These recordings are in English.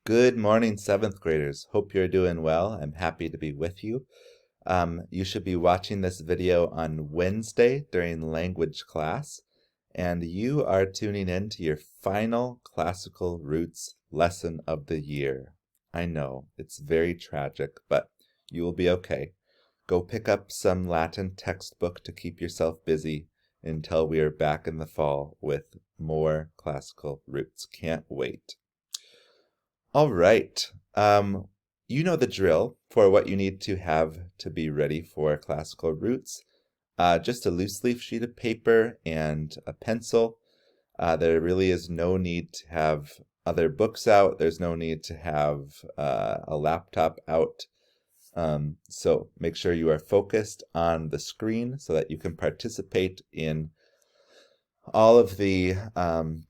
Good morning, seventh graders. Hope you're doing well. I'm happy to be with you. You should be watching this video on Wednesday during language class, and you are tuning in to your final classical roots lesson of the year. I know, it's very tragic, but you will be okay. Go pick up some Latin textbook to keep yourself busy until we are back in the fall with more classical roots. Can't wait. All right. You know the drill for what you need to have to be ready for classical roots. Just a loose leaf sheet of paper and a pencil. There really is no need to have other books out. There's no need to have a laptop out. So make sure you are focused on the screen so that you can participate in all of the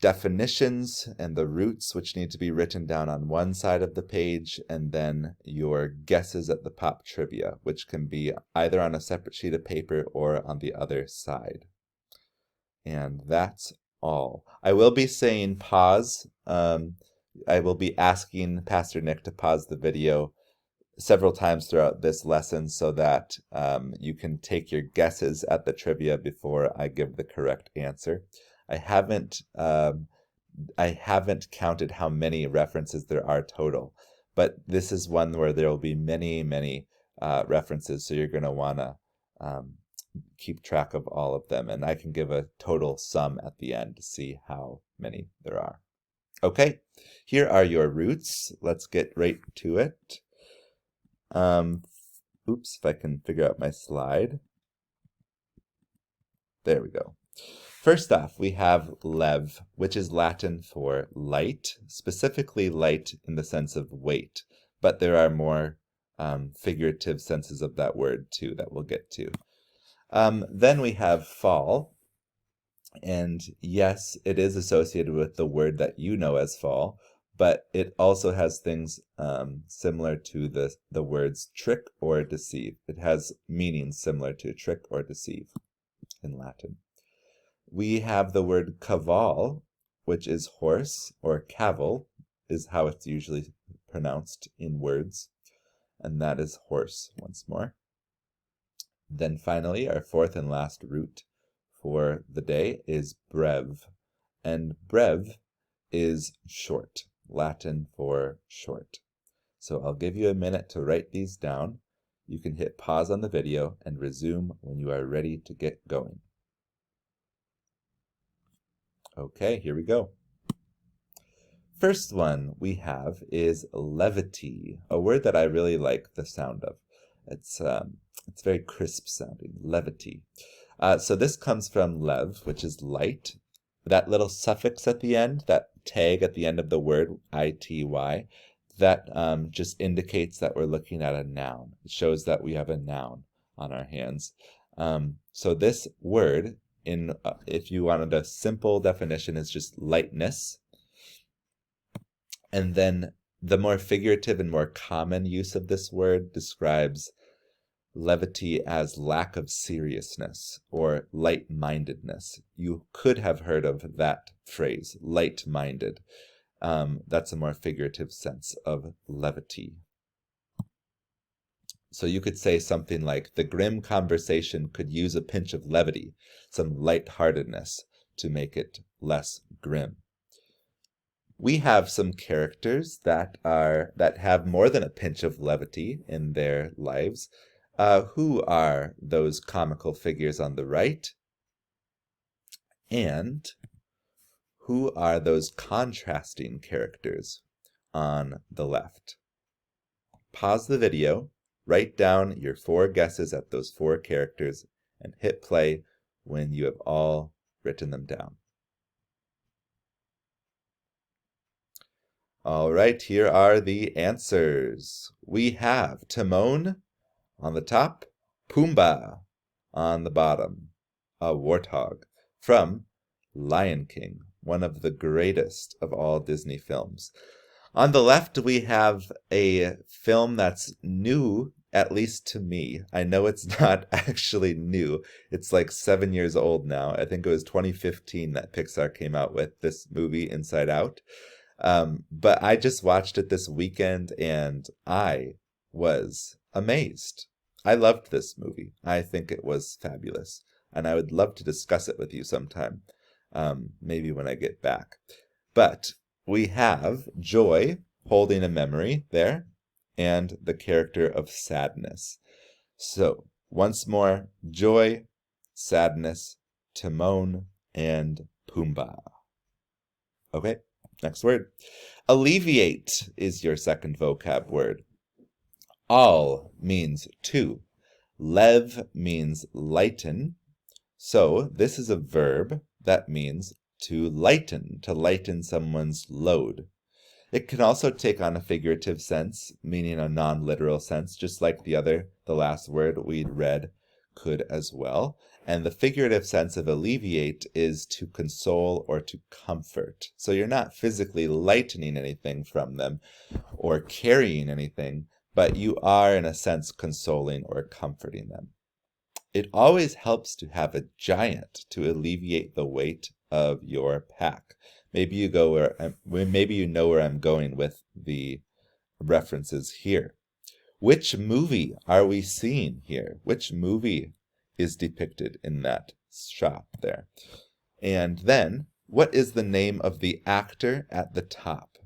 definitions and the roots, which need to be written down on one side of the page, and then your guesses at the pop trivia, which can be either on a separate sheet of paper or on the other side. And that's all. I will be saying pause. I will be asking Pastor Nick to pause the video several times throughout this lesson so that you can take your guesses at the trivia before I give the correct answer. I haven't counted how many references there are total, but this is one where there will be many references, so you're going to want to keep track of all of them, and I can give a total sum at the end to see how many there are. Okay, here are your roots. Let's get right to it. Oops, if I can figure out my slide. There we go. First off, we have lev, which is Latin for light, specifically light in the sense of weight, but there are more figurative senses of that word too that we'll get to. Then we have fall, and yes, it is associated with the word that you know as fall, but it also has things similar to the words trick or deceive. It has meanings similar to trick or deceive in Latin. We have the word caval, which is horse, or caval is how it's usually pronounced in words, and that is horse once more. Then finally, our fourth and last root for the day is brev, and brev is short. Latin for short. So I'll give you a minute to write these down. You can hit pause on the video and resume when you are ready to get going. Okay, here we go. First one we have is levity, a word that I really like the sound of. It's very crisp sounding, levity. So this comes from lev, which is light. That little suffix at the end, that tag at the end of the word, ity, that just indicates that we're looking at a noun. It shows that we have a noun on our hands. So this word, if you wanted a simple definition, is just lightness. And then the more figurative and more common use of this word describes levity as lack of seriousness or light-mindedness. You could have heard of that phrase, light-minded. That's a more figurative sense of levity. So you could say something like, the grim conversation could use a pinch of levity, some lightheartedness to make it less grim. We have some characters that have more than a pinch of levity in their lives. Who are those comical figures on the right? And who are those contrasting characters on the left? Pause the video, write down your 4 guesses at those 4 characters, and hit play when you have all written them down. All right, here are the answers. We have Timon on the top, Pumbaa on the bottom, a warthog from Lion King, one of the greatest of all Disney films. On the left, we have a film that's new, at least to me. I know it's not actually new. It's like 7 years old now. I think it was 2015 that Pixar came out with this movie, Inside Out. But I just watched it this weekend and I was amazed. I loved this movie. I think it was fabulous. And I would love to discuss it with you sometime, maybe when I get back. But we have Joy holding a memory there and the character of Sadness. So once more, Joy, Sadness, Timon, and Pumbaa. Okay, next word. Alleviate is your second vocab word. Al means to. Lev means lighten. So this is a verb that means to lighten someone's load. It can also take on a figurative sense, meaning a non-literal sense, just like the last word we'd read could as well. And the figurative sense of alleviate is to console or to comfort. So you're not physically lightening anything from them or carrying anything, but you are, in a sense, consoling or comforting them. It always helps to have a giant to alleviate the weight of your pack. Maybe you know where I'm going with the references here. Which movie are we seeing here? Which movie is depicted in that shop there? And then, what is the name of the actor at the top?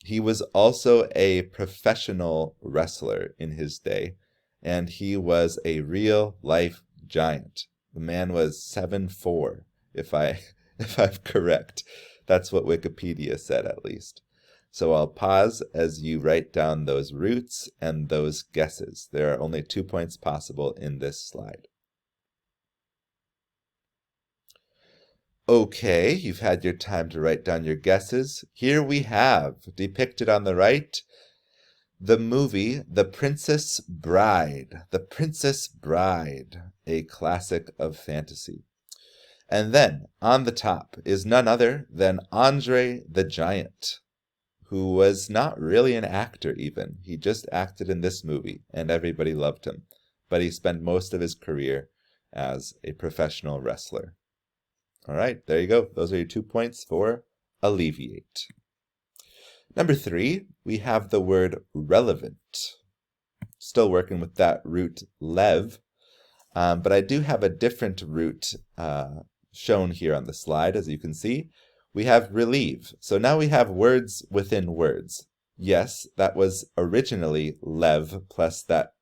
He was also a professional wrestler in his day, and he was a real-life giant. The man was 7'4", if I'm correct. That's what Wikipedia said, at least. So I'll pause as you write down those roots and those guesses. There are only 2 points possible in this slide. Okay, you've had your time to write down your guesses. Here we have, depicted on the right, the movie The Princess Bride. The Princess Bride, a classic of fantasy. And then, on the top, is none other than Andre the Giant, who was not really an actor even. He just acted in this movie, and everybody loved him. But he spent most of his career as a professional wrestler. All right, there you go. Those are your 2 points for alleviate. Number 3, we have the word relevant. Still working with that root lev, but I do have a different root shown here on the slide, as you can see. We have relieve. So now we have words within words. Yes, that was originally lev plus that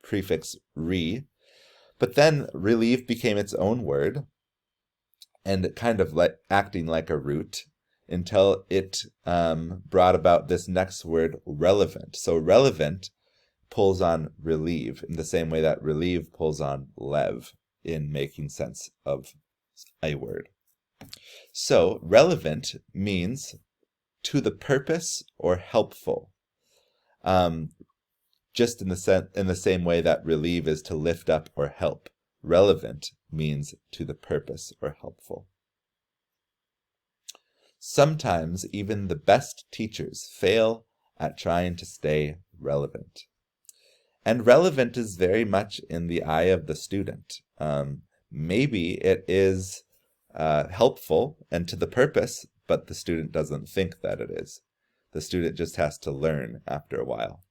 prefix re, but then relieve became its own word and kind of like acting like a root until it brought about this next word, relevant. So relevant pulls on relieve in the same way that relieve pulls on lev in making sense of a word. So relevant means to the purpose or helpful. Just in the same way that relieve is to lift up or help. Relevant means to the purpose or helpful. Sometimes even the best teachers fail at trying to stay relevant. And relevant is very much in the eye of the student. Maybe it is helpful and to the purpose, but the student doesn't think that it is. The student just has to learn after a while.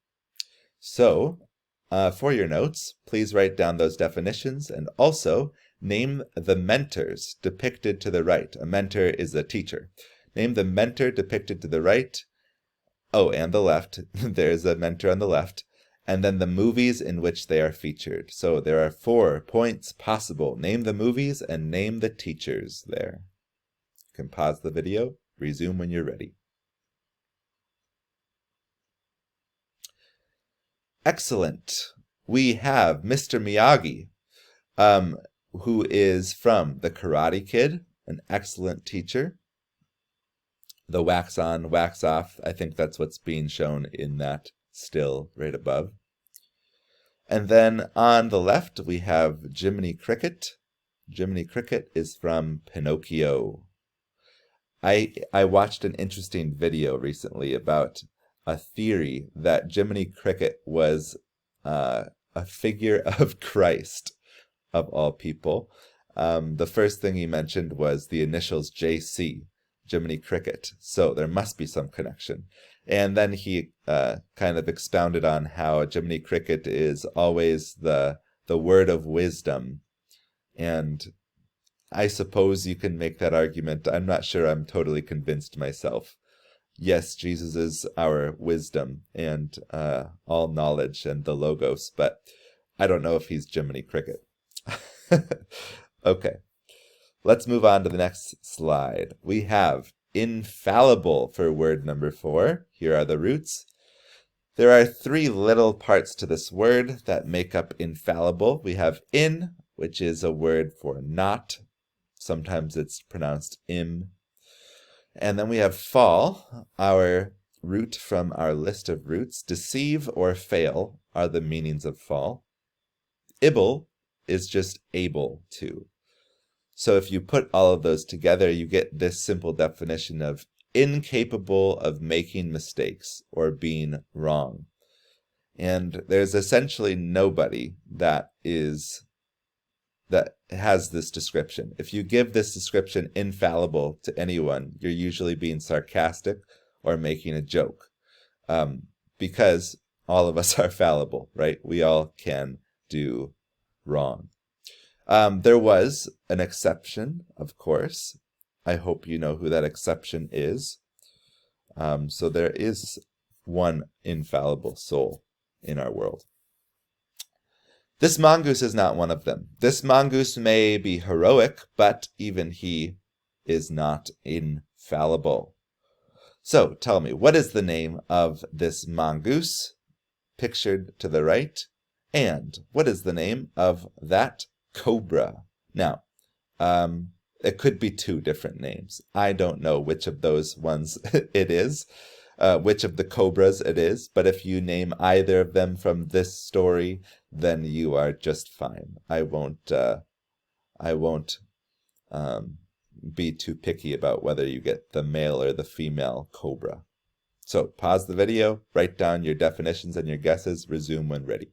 So, for your notes, please write down those definitions and also name the mentors depicted to the right. A mentor is a teacher. Name the mentor depicted to the right. Oh, and the left. There's a mentor on the left. And then the movies in which they are featured. So there are 4 points possible. Name the movies and name the teachers there. You can pause the video, resume when you're ready. Excellent. We have Mr. Miyagi, who is from The Karate Kid, an excellent teacher. The wax on, wax off, I think that's what's being shown in that still right above. And then on the left, we have Jiminy Cricket. Jiminy Cricket is from Pinocchio. I watched an interesting video recently about a theory that Jiminy Cricket was a figure of Christ, of all people. The first thing he mentioned was the initials JC. Jiminy Cricket, so there must be some connection. And then he kind of expounded on how Jiminy Cricket is always the word of wisdom. And I suppose you can make that argument. I'm not sure I'm totally convinced myself. Yes, Jesus is our wisdom and all knowledge and the Logos, but I don't know if he's Jiminy Cricket. Okay, let's move on to the next slide. We have infallible for word number 4. Here are the roots. There are 3 little parts to this word that make up infallible. We have in, which is a word for not. Sometimes it's pronounced im. And then we have fall, our root from our list of roots. Deceive or fail are the meanings of fall. Able is just able to. So if you put all of those together, you get this simple definition of incapable of making mistakes or being wrong. And there's essentially nobody that has this description. If you give this description infallible to anyone, you're usually being sarcastic or making a joke, because all of us are fallible, right? We all can do wrong. There was an exception, of course. I hope you know who that exception is. So there is one infallible soul in our world. This mongoose is not one of them. This mongoose may be heroic, but even he is not infallible. So tell me, what is the name of this mongoose pictured to the right? And what is the name of that cobra? Now, it could be 2 different names. I don't know which of those ones it is, which of the cobras it is, but if you name either of them from this story, then you are just fine. I won't be too picky about whether you get the male or the female cobra. So pause the video, write down your definitions and your guesses, resume when ready.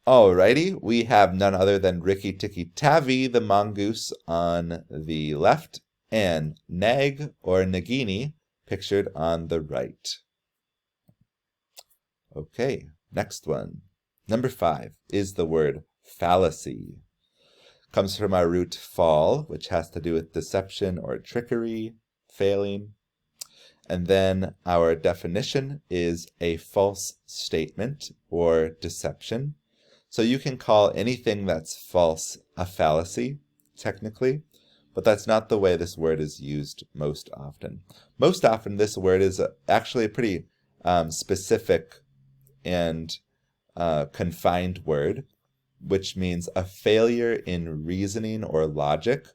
Alrighty, we have none other than Rikki-Tikki-Tavi, the mongoose, on the left, and Nag or Nagini pictured on the right. Okay, next one. Number 5 is the word fallacy. Comes from our root fall, which has to do with deception or trickery, failing. And then our definition is a false statement or deception. So you can call anything that's false a fallacy, technically, but that's not the way this word is used most often. Most often, this word is actually a pretty specific and confined word, which means a failure in reasoning or logic,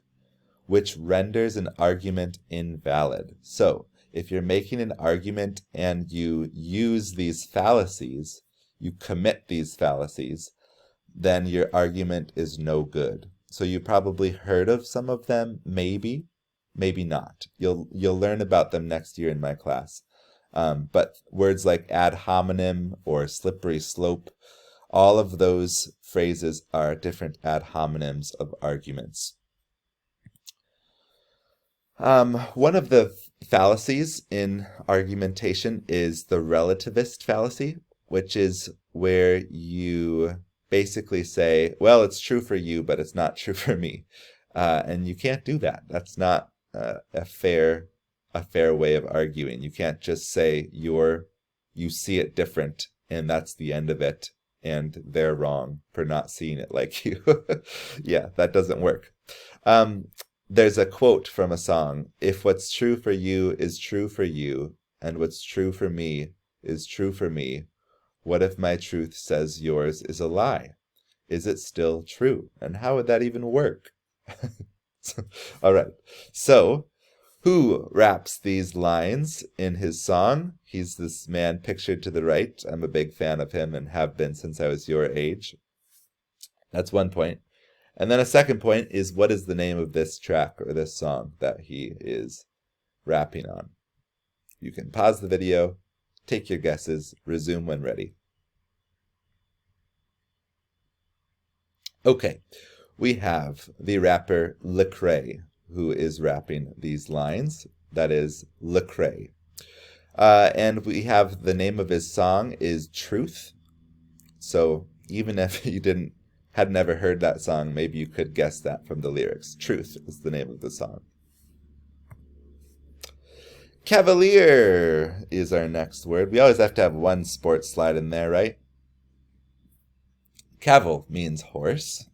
which renders an argument invalid. So, if you're making an argument and you use these fallacies, you commit these fallacies, then your argument is no good. So you probably heard of some of them, maybe not. You'll learn about them next year in my class. But words like ad hominem or slippery slope, all of those phrases are different ad hominems of arguments. One of the fallacies in argumentation is the relativist fallacy, which is where you basically say, well, it's true for you, but it's not true for me. And you can't do that. That's not a fair way of arguing. You can't just say you see it different and that's the end of it, and they're wrong for not seeing it like you. Yeah, that doesn't work. There's a quote from a song: if what's true for you is true for you, and what's true for me is true for me, what if my truth says yours is a lie? Is it still true? And how would that even work? All right. So, who raps these lines in his song? He's this man pictured to the right. I'm a big fan of him and have been since I was your age. That's one point. And then a second point is, what is the name of this track or this song that he is rapping on? You can pause the video, take your guesses, resume when ready. Okay, we have the rapper Lecrae, who is rapping these lines. That is Lecrae. And we have the name of his song is Truth. So even if you had never heard that song, maybe you could guess that from the lyrics. Truth is the name of the song. Cavalier is our next word. We always have to have one sports slide in there, right? Caval means horse.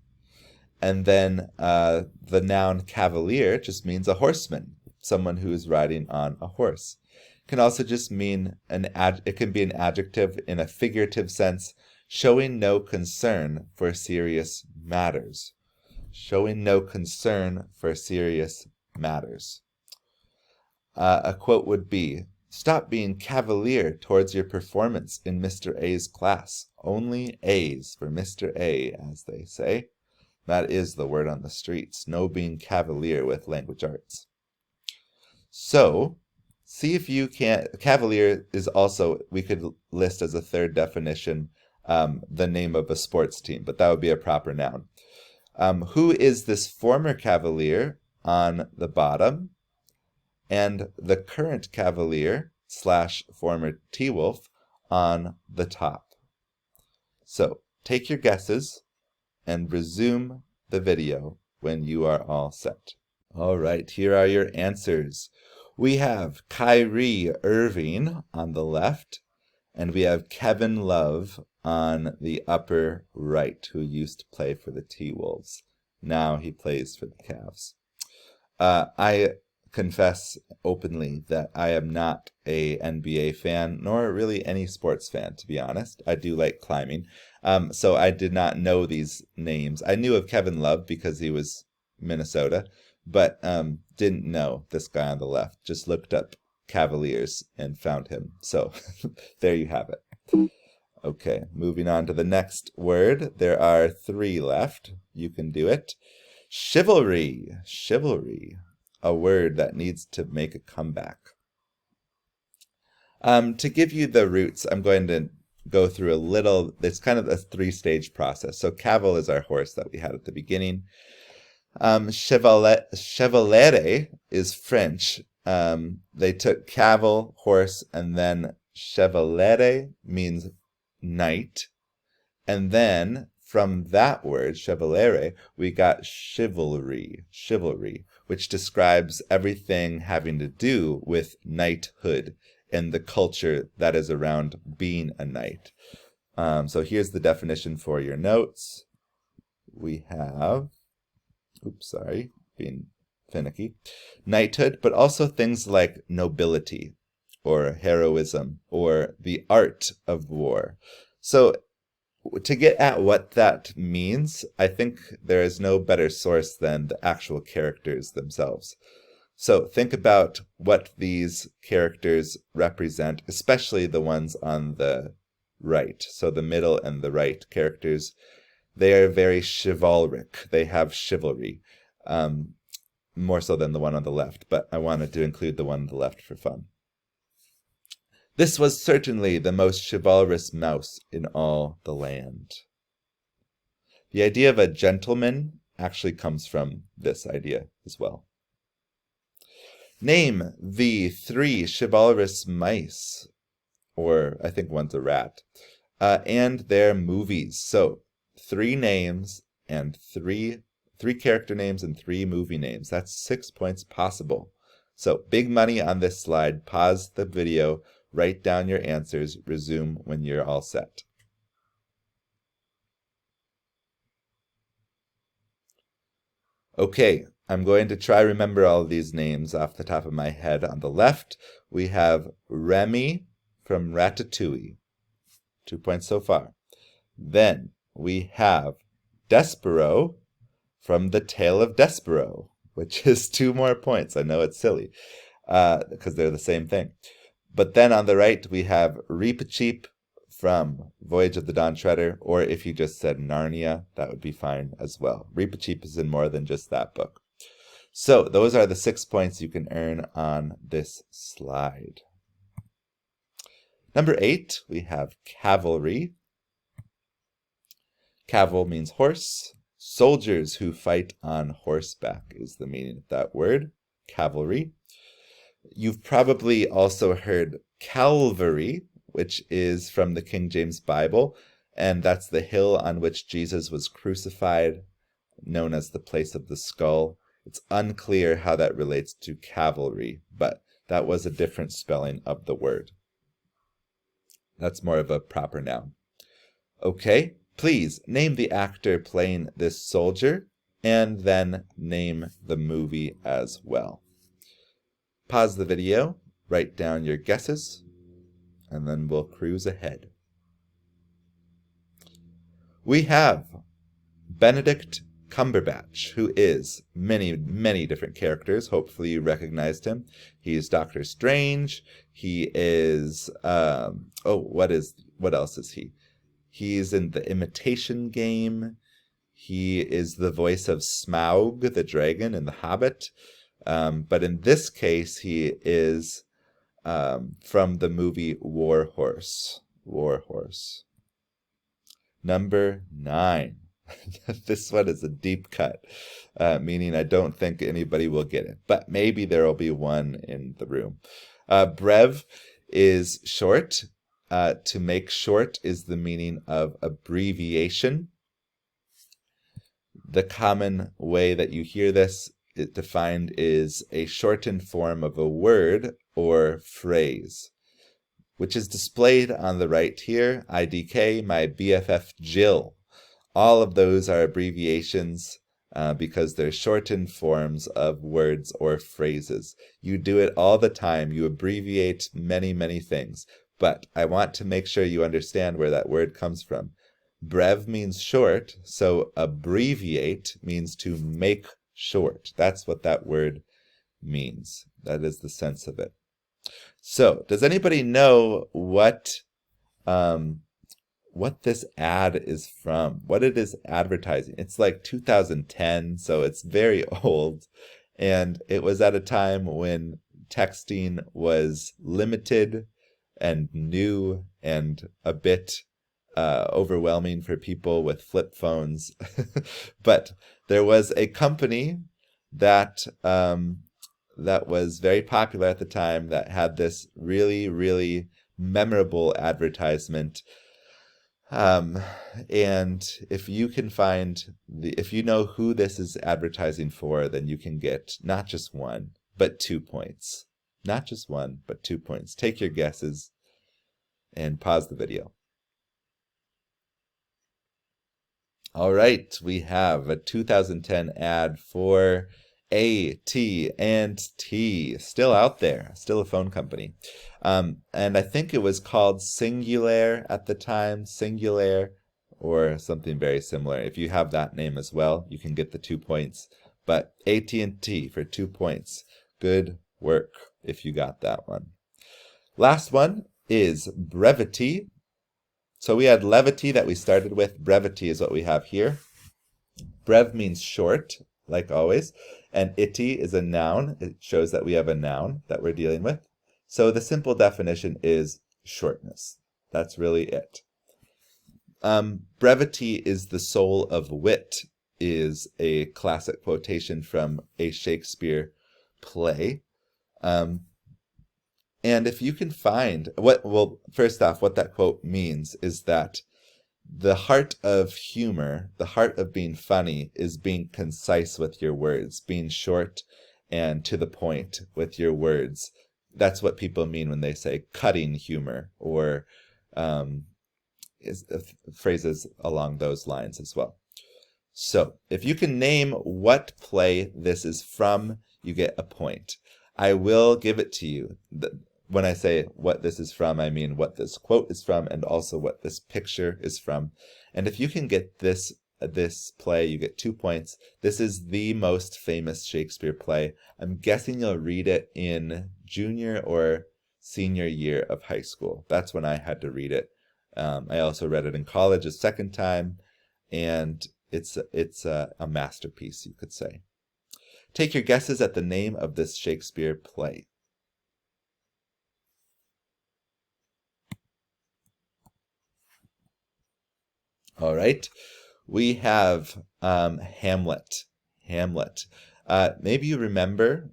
And then the noun cavalier just means a horseman, someone who is riding on a horse. It can also just mean it can be an adjective in a figurative sense, showing no concern for serious matters. Showing no concern for serious matters. A quote would be, "Stop being cavalier towards your performance in Mr. A's class. Only A's for Mr. A, as they say." That is the word on the streets. No being cavalier with language arts. So, see if you can. Cavalier is also, we could list as a third definition, the name of a sports team, but that would be a proper noun. Who is this former cavalier on the bottom? And the current cavalier / former T-Wolf on the top. So, take your guesses and resume the video when you are all set. All right, here are your answers. We have Kyrie Irving on the left, and we have Kevin Love on the upper right, who used to play for the T-Wolves. Now he plays for the Cavs. I confess openly that I am not a NBA fan, nor really any sports fan, to be honest. I do like climbing. So I did not know these names. I knew of Kevin Love because he was Minnesota, but didn't know this guy on the left. Just looked up Cavaliers and found him. So there you have it. Okay, moving on to the next word. There are 3 left. You can do it. Chivalry. Chivalry. A word that needs to make a comeback. To give you the roots, I'm going to go through a little, it's kind of a 3-stage process. So caval is our horse that we had at the beginning. Chevalere is French. They took caval, horse, and then chevalere means knight. And then from that word, chevalere, we got chivalry, which describes everything having to do with knighthood and the culture that is around being a knight. So here's the definition for your notes. We have, being finicky, knighthood, but also things like nobility or heroism or the art of war. So to get at what that means, I think there is no better source than the actual characters themselves. So think about what these characters represent, especially the ones on the right. So the middle and the right characters, they are very chivalric. They have chivalry, more so than the one on the left, but I wanted to include the one on the left for fun. This was certainly the most chivalrous mouse in all the land. The idea of a gentleman actually comes from this idea as well. Name the 3 chivalrous mice, or I think one's a rat, and their movies. So 3 names and 3 character names and 3 movie names. That's 6 points possible. So big money on this slide. Pause the video. Write down your answers, resume when you're all set. Okay, I'm going to try remember all of these names off the top of my head. On the left, we have Remy from Ratatouille. 2 points so far. Then we have Despero from The Tale of Despero, which is 2 more points. I know it's silly, because they're the same thing. But then on the right, we have Reepicheep from Voyage of the Dawn Treader, or if you just said Narnia, that would be fine as well. Reepicheep is in more than just that book. So those are the 6 points you can earn on this slide. Number 8, we have cavalry. Caval means horse, Soldiers who fight on horseback is the meaning of that word, cavalry. You've probably also heard Calvary, which is from the King James Bible, and that's the hill on which Jesus was crucified, known as the place of the skull. It's unclear how that relates to cavalry, but that was a different spelling of the word. That's more of a proper noun. Okay, please name the actor playing this soldier, and then name the movie as well. Pause the video, write down your guesses, and then we'll cruise ahead. We have Benedict Cumberbatch, who is many, many different characters. Hopefully you recognized him. He's Doctor Strange. He is, what else is he? He's in The Imitation Game. He is the voice of Smaug, the dragon, in The Hobbit. But in this case, he is from the movie War Horse. War Horse. Number 9. This one is a deep cut, meaning I don't think anybody will get it, but maybe there will be one in the room. Brev is short. To make short is the meaning of abbreviation. The common way that you hear this defined is a shortened form of a word or phrase, which is displayed on the right here. IDK, my BFF Jill. All of those are abbreviations because they're shortened forms of words or phrases. You do it all the time. You abbreviate many, many things. But I want to make sure you understand where that word comes from. Brev means short, so abbreviate means to make short. That's what that word means. That is the sense of it. So, does anybody know what this ad is from? What it is advertising? It's like 2010, so it's very old. And it was at a time when texting was limited and new and a bit overwhelming for people with flip phones. But there was a company that was very popular at the time that had this really, really memorable advertisement. And if you can if you know who this is advertising for, then you can get not just 1, but 2 points. Not just 1, but 2 points. Take your guesses and pause the video. All right, we have a 2010 ad for AT&T, still out there, still a phone company. And I think it was called Singular at the time, Singular, or something very similar. If you have that name as well, you can get the 2 points. But AT&T for 2 points. Good work if you got that one. Last one is brevity. So we had levity that we started with. Brevity is what we have here. Brev means short, like always. And itty is a noun. It shows that we have a noun that we're dealing with. So the simple definition is shortness. That's really it. Brevity is the soul of wit is a classic quotation from a Shakespeare play. And if you can find first off, what that quote means is that the heart of humor, the heart of being funny, is being concise with your words, being short and to the point with your words. That's what people mean when they say cutting humor, or phrases along those lines as well. So if you can name what play this is from, you get a point. I will give it to you. When I say what this is from, I mean what this quote is from and also what this picture is from. And if you can get this play, you get 2 points. This is the most famous Shakespeare play. I'm guessing you'll read it in junior or senior year of high school. That's when I had to read it. I also read it in college a second time, and it's a masterpiece, you could say. Take your guesses at the name of this Shakespeare play. All right, we have Hamlet. Hamlet. Maybe you remember,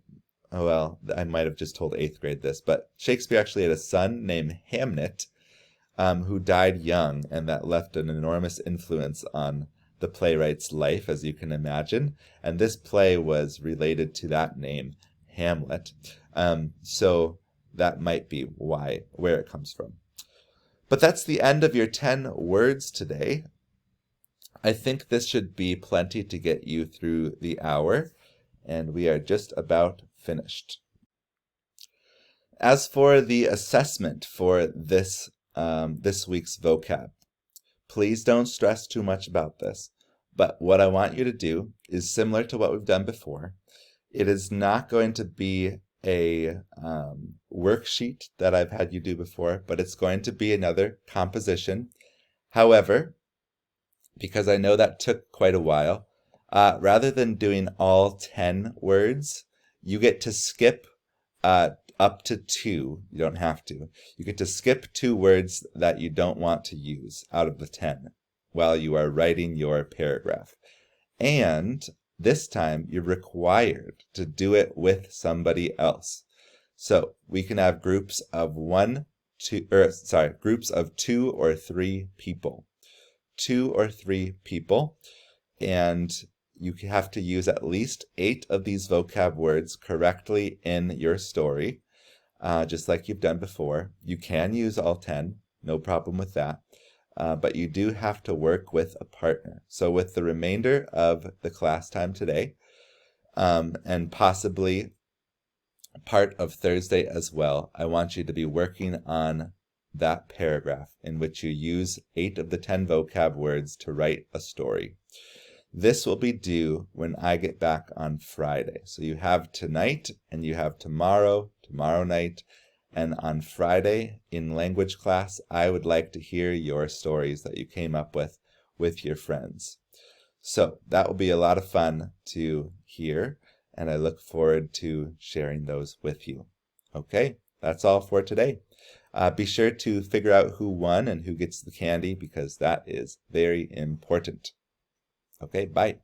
oh well, I might have just told 8th grade this, but Shakespeare actually had a son named Hamnet, who died young, and that left an enormous influence on the playwright's life, as you can imagine. And this play was related to that name, Hamlet. So that might be where it comes from. But that's the end of your 10 words today. I think this should be plenty to get you through the hour, and we are just about finished. As for the assessment for this week's vocab, please don't stress too much about this, but what I want you to do is similar to what we've done before. It is not going to be a worksheet that I've had you do before, but it's going to be another composition. However, because I know that took quite a while, rather than doing all 10 words, you get to skip up to 2. You don't have to. You get to skip 2 words that you don't want to use out of the 10 while you are writing your paragraph. And this time you're required to do it with somebody else. So we can have groups of 2 or 3 people. 2 or 3 people, and you have to use at least 8 of these vocab words correctly in your story, just like you've done before. You can use all 10, no problem with that, but you do have to work with a partner. So with the remainder of the class time today, and possibly part of Thursday as well, I want you to be working on that paragraph in which you use 8 of the 10 vocab words to write a story. This will be due when I get back on Friday. So you have tonight and you have tomorrow night, and on Friday in language class, I would like to hear your stories that you came up with your friends. So that will be a lot of fun to hear, and I look forward to sharing those with you. Okay, that's all for today. Be sure to figure out who won and who gets the candy, because that is very important. Okay, bye.